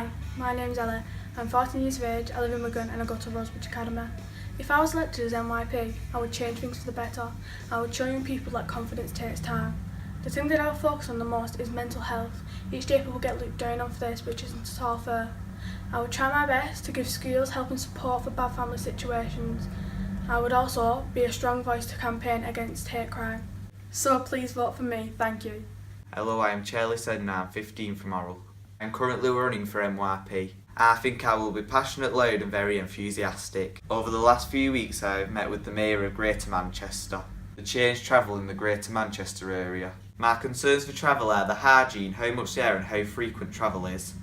Hi, my name's Ella. I'm 14 years of age, I live in Wigan and I go to Rosebridge Academy. If I was elected as NYP, I would change things for the better. I would show young people that confidence takes time. The thing that I'll focus on the most is mental health. Each day people get looked down on for this, which isn't at all fair. I would try my best to give schools help and support for bad family situations. I would also be a strong voice to campaign against hate crime. So please vote for me, thank you. Hello, I am Charlie Seddon and I'm 15 from Orrell. I'm currently running for NYP. I think I will be passionate, loud and very enthusiastic. Over the last few weeks I have met with the Mayor of Greater Manchester to change travel in the Greater Manchester area. My concerns for travel are the hygiene, how much there and how frequent travel is.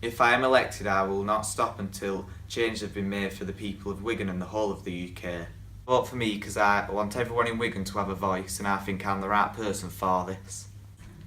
If I am elected, I will not stop until changes have been made for the people of Wigan and the whole of the UK. Vote for me because I want everyone in Wigan to have a voice and I think I'm the right person for this.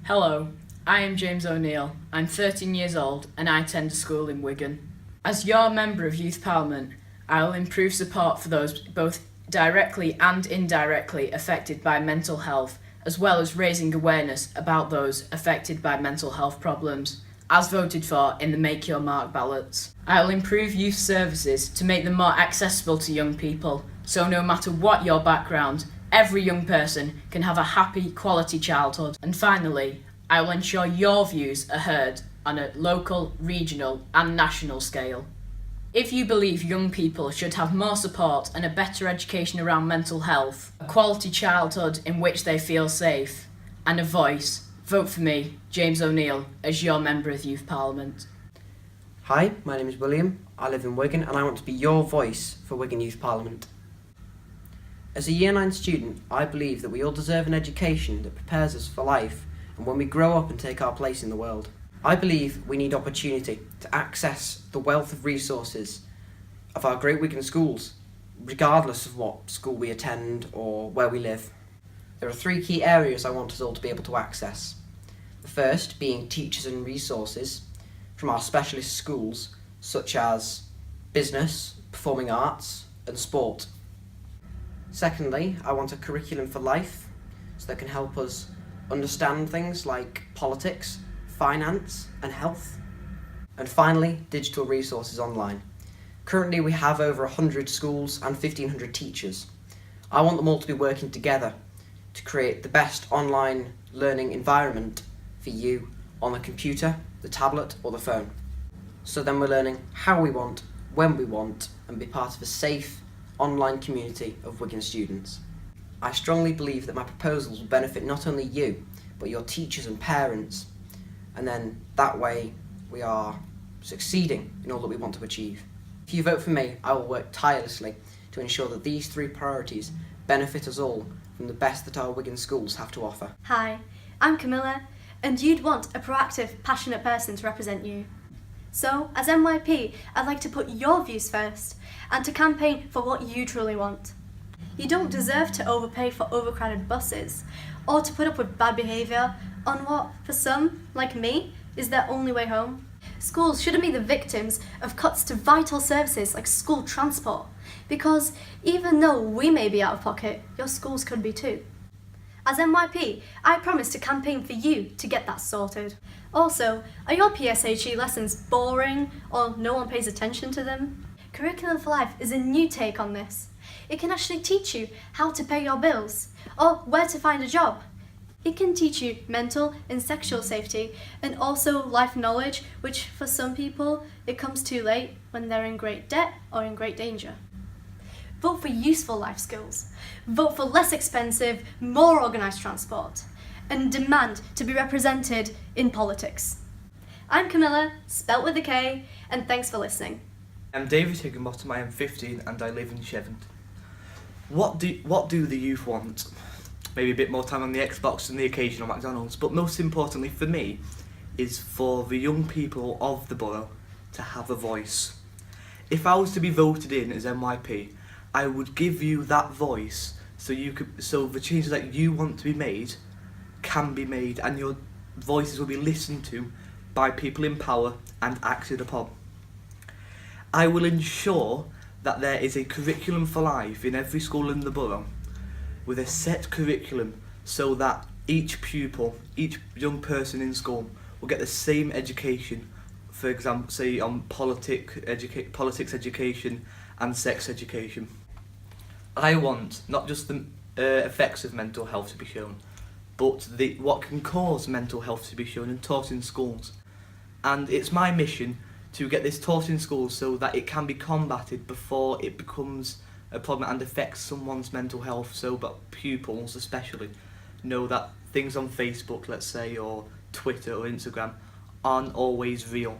Hello, I am James O'Neill. I'm 13 years old and I attend a school in Wigan. As your Member of Youth Parliament, I will improve support for those both directly and indirectly affected by mental health, as well as raising awareness about those affected by mental health problems, as voted for in the Make Your Mark ballots. I will improve youth services to make them more accessible to young people, so no matter what your background, every young person can have a happy, quality childhood. And finally, I will ensure your views are heard on a local, regional and national scale. If you believe young people should have more support and a better education around mental health, a quality childhood in which they feel safe, and a voice, vote for me, James O'Neill, as your Member of Youth Parliament. Hi, my name is William, I live in Wigan and I want to be your voice for Wigan Youth Parliament. As a Year 9 student, I believe that we all deserve an education that prepares us for life and when we grow up and take our place in the world. I believe we need opportunity to access the wealth of resources of our great Wigan schools, regardless of what school we attend or where we live. There are 3 key areas I want us all to be able to access. The first being teachers and resources from our specialist schools, such as business, performing arts and sport. Secondly, I want a curriculum for life, so that can help us understand things like politics, finance and health. And finally, digital resources online. Currently we have over 100 schools and 1,500 teachers. I want them all to be working together to create the best online learning environment for you on the computer, the tablet or the phone. So then we're learning how we want, when we want, and be part of a safe online community of Wigan students. I strongly believe that my proposals will benefit not only you, but your teachers and parents, and then that way we are succeeding in all that we want to achieve. If you vote for me, I will work tirelessly to ensure that these 3 priorities benefit us all from the best that our Wigan schools have to offer. Hi, I'm Camilla, and you'd want a proactive, passionate person to represent you. So, as NYP, I'd like to put your views first and to campaign for what you truly want. You don't deserve to overpay for overcrowded buses or to put up with bad behaviour on what, for some, like me, is their only way home. Schools shouldn't be the victims of cuts to vital services like school transport, because even though we may be out of pocket, your schools could be too. As NYP, I promise to campaign for you to get that sorted. Also, are your PSHE lessons boring or no one pays attention to them? Curriculum for Life is a new take on this. It can actually teach you how to pay your bills or where to find a job. It can teach you mental and sexual safety and also life knowledge, which for some people it comes too late when they're in great debt or in great danger. Vote for useful life skills. Vote for less expensive, more organised transport. And demand to be represented in politics. I'm Camilla, spelt with a K, and thanks for listening. I'm David Higginbottom, I am 15 and I live in Shevant. What do the youth want? Maybe a bit more time on the Xbox and the occasional McDonald's, but most importantly for me is for the young people of the borough to have a voice. If I was to be voted in as NYP, I would give you that voice so the changes that you want to be made can be made and your voices will be listened to by people in power and acted upon. I will ensure that there is a curriculum for life in every school in the borough with a set curriculum so that each pupil, each young person in school will get the same education for example, say on politics education and sex education. I want not just the effects of mental health to be shown, but what can cause mental health to be shown and taught in schools. And it's my mission to get this taught in schools so that it can be combated before it becomes a problem and affects someone's mental health, so that pupils especially know that things on Facebook, let's say, or Twitter or Instagram aren't always real,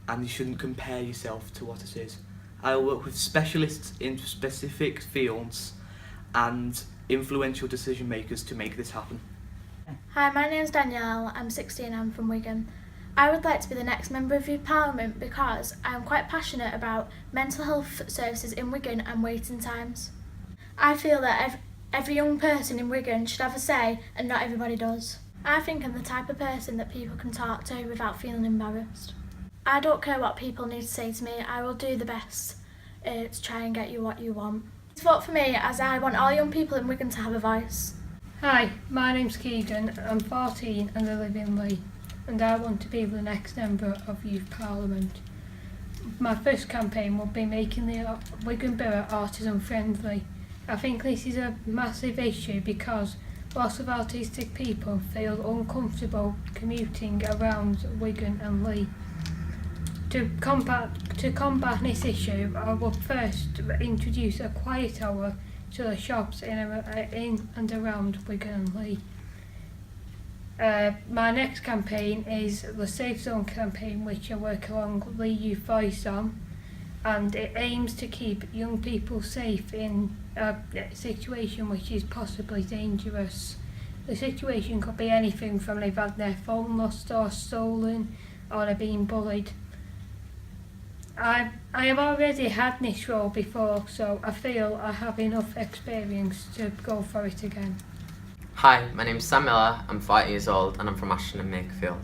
and you shouldn't compare yourself to what it is. I work with specialists in specific fields and influential decision makers to make this happen. Hi, my name's Danielle, I'm 16, I'm from Wigan. I would like to be the next Member of Youth Parliament because I am quite passionate about mental health services in Wigan and waiting times. I feel that every young person in Wigan should have a say, and not everybody does. I think I'm the type of person that people can talk to without feeling embarrassed. I don't care what people need to say to me, I will do the best to try and get you what you want. Please vote for me, as I want all young people in Wigan to have a voice. Hi, my name's Keegan, I'm 14 and I live in Leigh, and I want to be the next Member of Youth Parliament. My first campaign will be making the Wigan Borough autism friendly. I think this is a massive issue because lots of autistic people feel uncomfortable commuting around Wigan and Leigh. To combat this issue, I will first introduce a quiet hour to the shops in and around Wigan and Leigh. My next campaign is the Safe Zone campaign, which I work along Leigh Youth Voice on, and it aims to keep young people safe in a situation which is possibly dangerous. The situation could be anything from they've had their phone lost or stolen, or they're being bullied. I have already had this role before, so I feel I have enough experience to go for it again. Hi, my name's Sam Miller, I'm 40 years old and I'm from Ashton and Makerfield.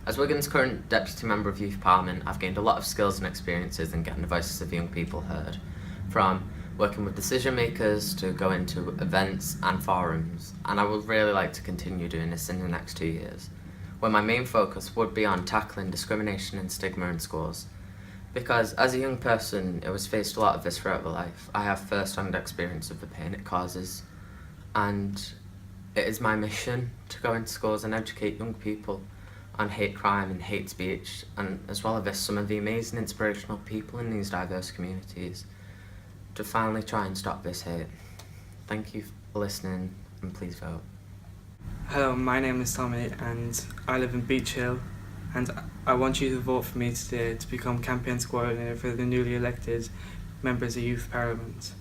As Wigan's current Deputy Member of Youth Parliament, I've gained a lot of skills and experiences in getting the voices of young people heard, from working with decision makers to go into events and forums, and I would really like to continue doing this in the next 2 years, where my main focus would be on tackling discrimination and stigma in schools. Because as a young person who has faced a lot of this throughout my life, I have first-hand experience of the pain it causes, and it is my mission to go into schools and educate young people on hate crime and hate speech, and as well as some of the amazing inspirational people in these diverse communities, to finally try and stop this hate. Thank you for listening, and please vote. Hello, my name is Tommy and I live in Beach Hill, and I want you to vote for me today to become campaign coordinator for the newly elected members of Youth Parliament.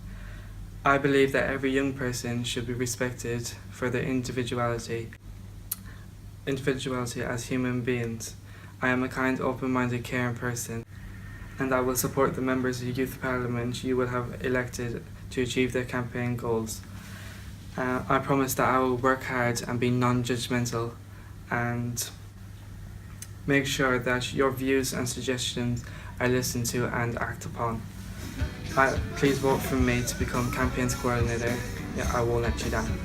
I believe that every young person should be respected for their individuality as human beings. I am a kind, open-minded, caring person, and I will support the members of Youth Parliament you will have elected to achieve their campaign goals. I promise that I will work hard and be non-judgmental and make sure that your views and suggestions are listened to and acted upon. Please vote for me to become campaigns coordinator. Yeah, I won't let you down.